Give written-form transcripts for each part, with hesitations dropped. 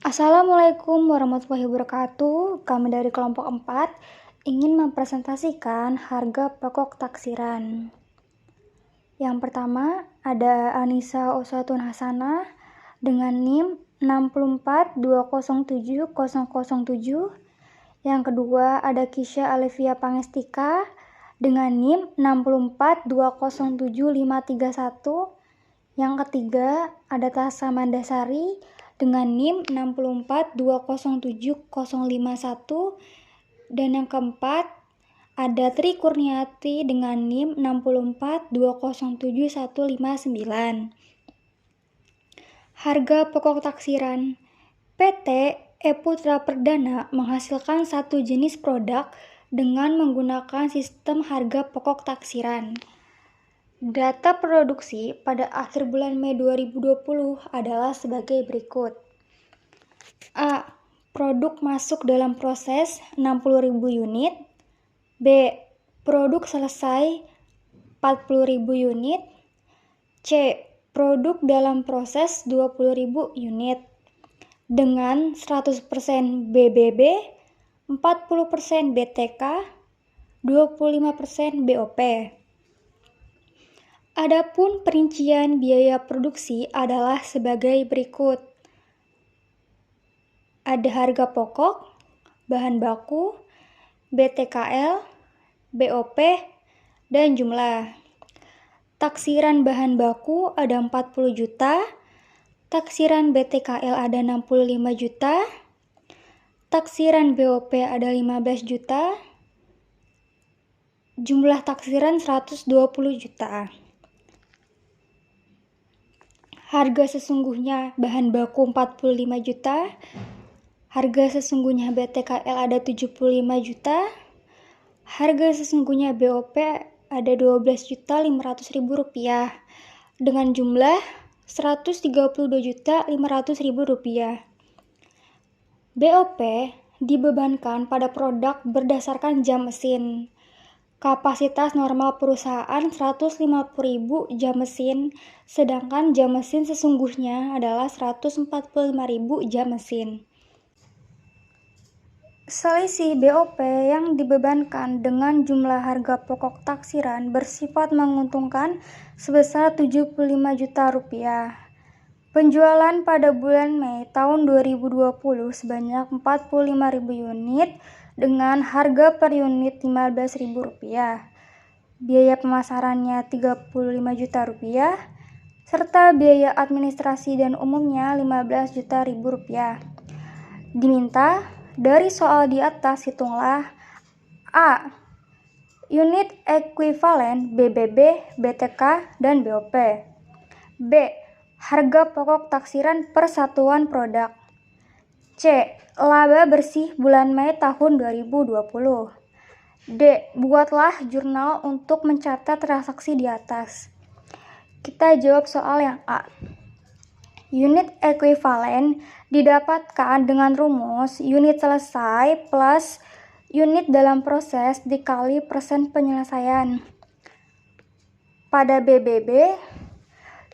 Assalamualaikum warahmatullahi wabarakatuh. Kami dari kelompok 4 ingin mempresentasikan harga pokok taksiran. Yang pertama ada Anissa Oswatun Hasanah dengan NIM 642070007. Yang kedua ada Kisha Alivia Pangestika dengan NIM 642070531. Yang ketiga ada Tasa Mandasari dengan NIM 642070051. Dan yang keempat ada Tri Kurniati dengan NIM 642071159. Harga pokok taksiran. PT E-Putra Perdana menghasilkan satu jenis produk dengan menggunakan sistem harga pokok taksiran. Data produksi pada akhir bulan Mei 2020 adalah sebagai berikut. A. Produk masuk dalam proses 60.000 unit. B. Produk selesai 40.000 unit. C. Produk dalam proses 20.000 unit. Dengan 100% BBB, 40% BTK, 25% BOP. Adapun perincian biaya produksi adalah sebagai berikut. Ada harga pokok, bahan baku, BTKL, BOP, dan jumlah. Taksiran bahan baku ada 40 juta, taksiran BTKL ada 65 juta, taksiran BOP ada 15 juta, jumlah taksiran 120 juta. Harga sesungguhnya bahan baku 45 juta, harga sesungguhnya BTKL ada 75 juta, harga sesungguhnya BOP ada 12.500.000 rupiah dengan jumlah 132.500.000 rupiah. BOP dibebankan pada produk berdasarkan jam mesin. Kapasitas normal perusahaan 150.000 jam mesin, sedangkan jam mesin sesungguhnya adalah 145.000 jam mesin. Selisih BOP yang dibebankan dengan jumlah harga pokok taksiran bersifat menguntungkan sebesar 75 juta rupiah. Penjualan pada bulan Mei tahun 2020 sebanyak 45.000 unit dengan harga per unit 15.000 rupiah. Biaya pemasarannya 35 juta rupiah, serta biaya administrasi dan umumnya 15 juta rupiah. Diminta dari soal di atas hitunglah A. Unit ekuivalen BBB, BTK, dan BOP. B. Harga pokok taksiran per satuan produk. C. Laba bersih bulan Mei tahun 2020. D. Buatlah jurnal untuk mencatat transaksi di atas. Kita jawab soal yang A. Unit ekuivalen didapatkan dengan rumus unit selesai plus unit dalam proses dikali persen penyelesaian. Pada BBB,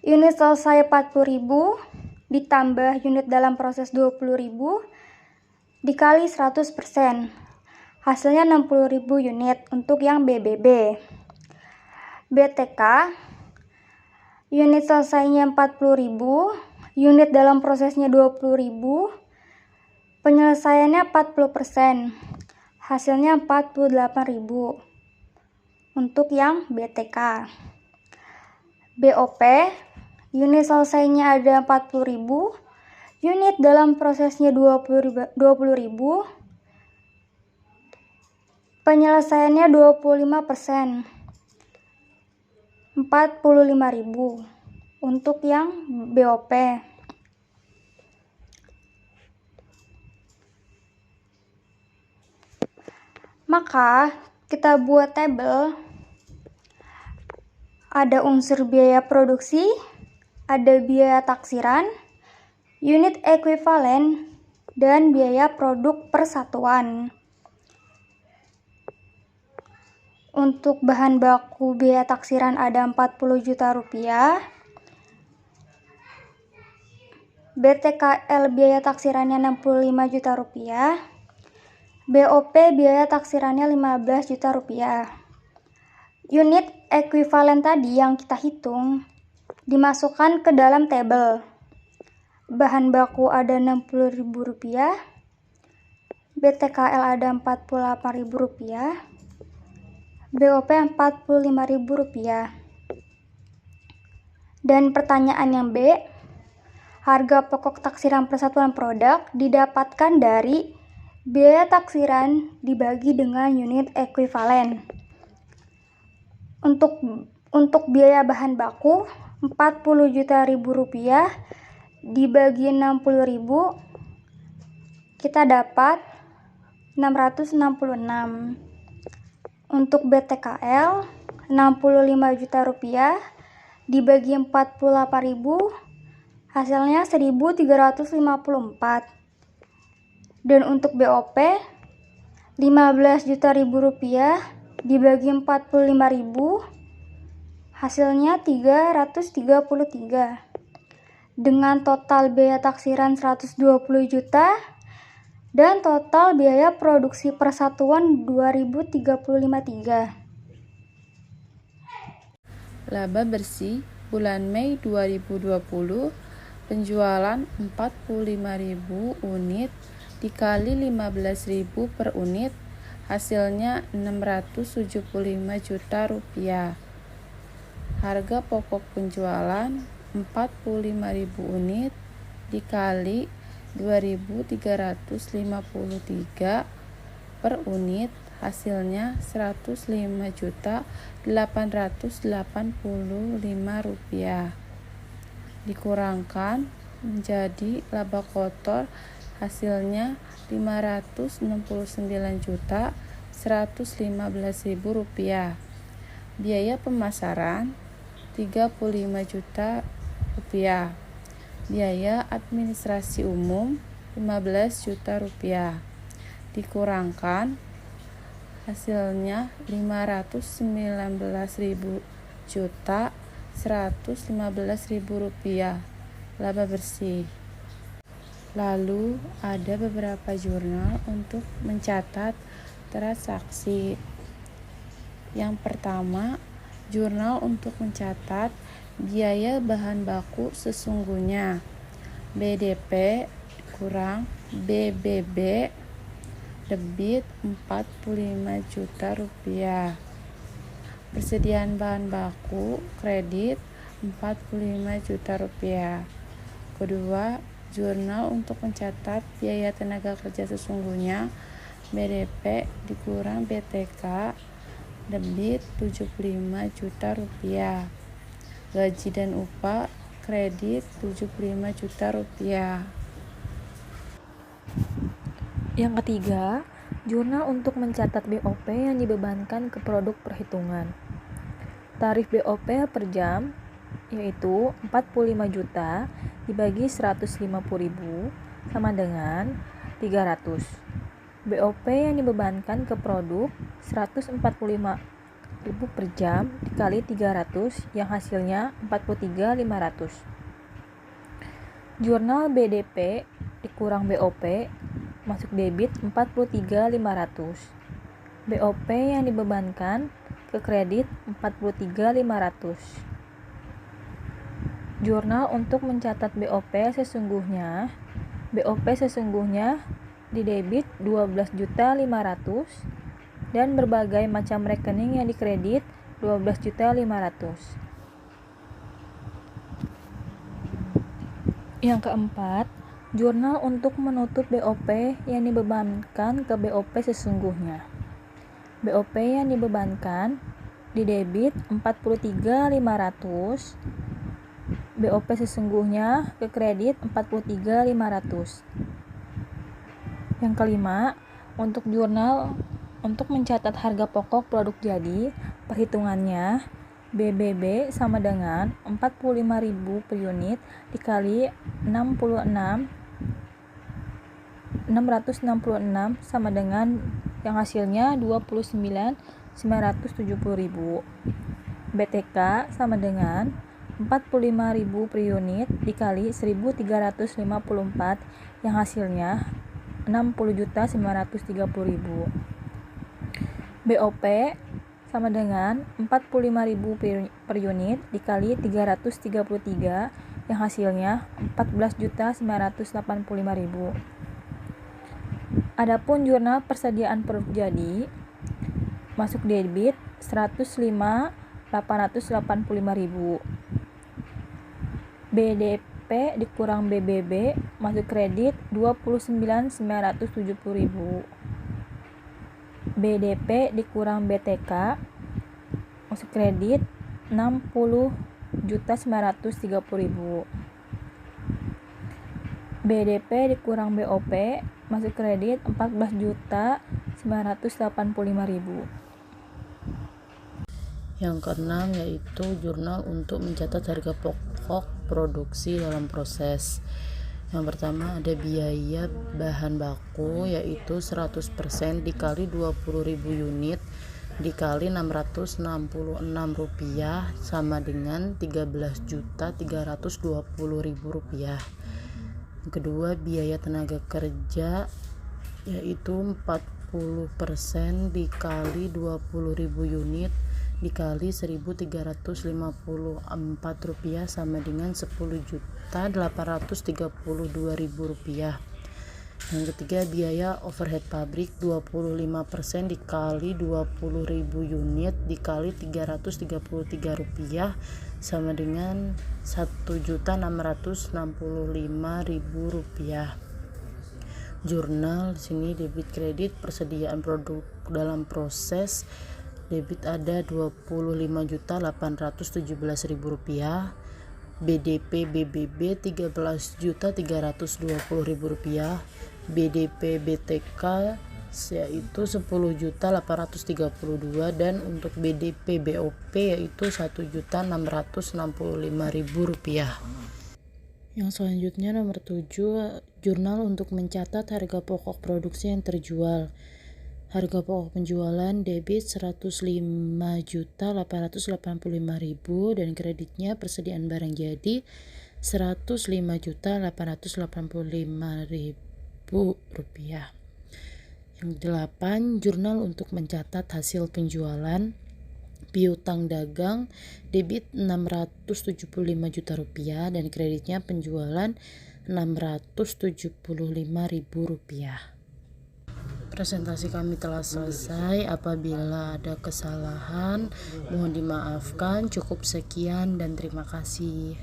unit selesai 40.000 ditambah unit dalam proses 20.000 dikali 100%. Hasilnya 60.000 unit untuk yang BBB. BTK, unit selesainya 40.000, unit dalam prosesnya 20.000, penyelesaiannya 40%. Hasilnya 48.000 untuk yang BTK. BOP, unit selesainya ada 40.000, unit dalam prosesnya 20.000, penyelesaiannya 25%, 45.000 untuk yang BOP. Maka kita buat tabel. Ada unsur biaya produksi, ada biaya taksiran, unit ekuivalen, dan biaya produk persatuan. Untuk bahan baku biaya taksiran ada 40 juta rupiah. BTKL biaya taksirannya 65 juta rupiah, BOP biaya taksirannya 15 juta rupiah. Unit ekuivalen tadi yang kita hitung dimasukkan ke dalam tabel. Bahan baku ada Rp60.000, BTKL ada Rp48.000, BOP Rp45.000. Dan pertanyaan yang B, harga pokok taksiran persatuan produk didapatkan dari biaya taksiran dibagi dengan unit ekuivalen. Untuk biaya bahan baku Rp40 juta dibagi 60.000, kita dapat 666. Untuk BTKL Rp65 juta dibagi 48.000, hasilnya 1.354. Dan untuk BOP Rp15 juta dibagi 45.000, hasilnya 333. Dengan total biaya taksiran 120 juta dan total biaya produksi persatuan 2.035.3. Laba bersih bulan Mei 2020, penjualan 45.000 unit dikali 15.000 per unit, hasilnya 675 juta rupiah. Harga pokok penjualan 45.000 unit dikali 2.353 per unit, hasilnya 105.885 rupiah. Dikurangkan menjadi laba kotor, hasilnya 569.115.000 rupiah. Biaya pemasaran 35 juta rupiah. Biaya administrasi umum 15 juta rupiah. Dikurangkan hasilnya 519.115.000 rupiah laba bersih. Lalu ada beberapa jurnal untuk mencatat transaksi. Yang pertama, jurnal untuk mencatat biaya bahan baku sesungguhnya, BDP kurang BBB, debit 45 juta rupiah. Persediaan bahan baku kredit 45 juta rupiah. Kedua, jurnal untuk mencatat biaya tenaga kerja sesungguhnya, BDP dikurang BTK, debit 75 juta rupiah. Gaji dan upah kredit 75 juta rupiah. Yang ketiga, jurnal untuk mencatat BOP yang dibebankan ke produk perhitungan. Tarif BOP per jam yaitu 45 juta dibagi 150.000 sama dengan 300. BOP yang dibebankan ke produk 145.000 per jam dikali 300 yang hasilnya 43.500. Jurnal BDP dikurang BOP masuk debit 43.500. BOP yang dibebankan ke kredit 43.500. Jurnal untuk mencatat BOP sesungguhnya di debit 12.500 dan berbagai macam rekening yang dikredit 12.500. Yang keempat, jurnal untuk menutup BOP yang dibebankan ke BOP sesungguhnya. BOP yang dibebankan di debit 43.500, BOP sesungguhnya ke kredit 43.500. Yang kelima, untuk jurnal untuk mencatat harga pokok produk jadi, perhitungannya BBB sama dengan 45.000 per unit dikali 666 sama dengan yang hasilnya 29.970.000. BTK sama dengan 45.000 per unit dikali 1.354 yang hasilnya 60.930.000. BOP sama dengan 45.000 per unit dikali 333 yang hasilnya 14.985.000. Adapun jurnal persediaan produk jadi masuk debit 105.885.000. BDP dikurang BBB masuk kredit 29.970.000. BDP dikurang BTK masuk kredit 60.930.000. BDP dikurang BOP masuk kredit 14.985.000. Yang keenam yaitu jurnal untuk mencatat harga pokok produksi dalam proses. Yang pertama ada biaya bahan baku yaitu 100% dikali 20.000 unit dikali Rp666 sama dengan Rp13.320.000. Yang kedua biaya tenaga kerja yaitu 40% dikali 20.000 unit dikali Rp1.354 sama dengan Rp10.832.000. Yang ketiga biaya overhead pabrik 25% dikali 20.000 unit dikali Rp333 sama dengan Rp1.665.000. Jurnal di sini debit kredit persediaan produk dalam proses. Debit ada Rp25.817.000, BDP BBB Rp13.320.000, BDP BTK yaitu Rp10.832.000 dan untuk BDP BOP yaitu Rp1.665.000. Yang selanjutnya nomor 7, jurnal untuk mencatat harga pokok produksi yang terjual. Harga pokok penjualan debit Rp105.885.000 dan kreditnya persediaan barang jadi Rp105.885.000. Yang 8, jurnal untuk mencatat hasil penjualan piutang dagang debit Rp675 juta dan kreditnya penjualan Rp675.000. Presentasi kami telah selesai. Apabila ada kesalahan mohon dimaafkan. Cukup sekian dan terima kasih.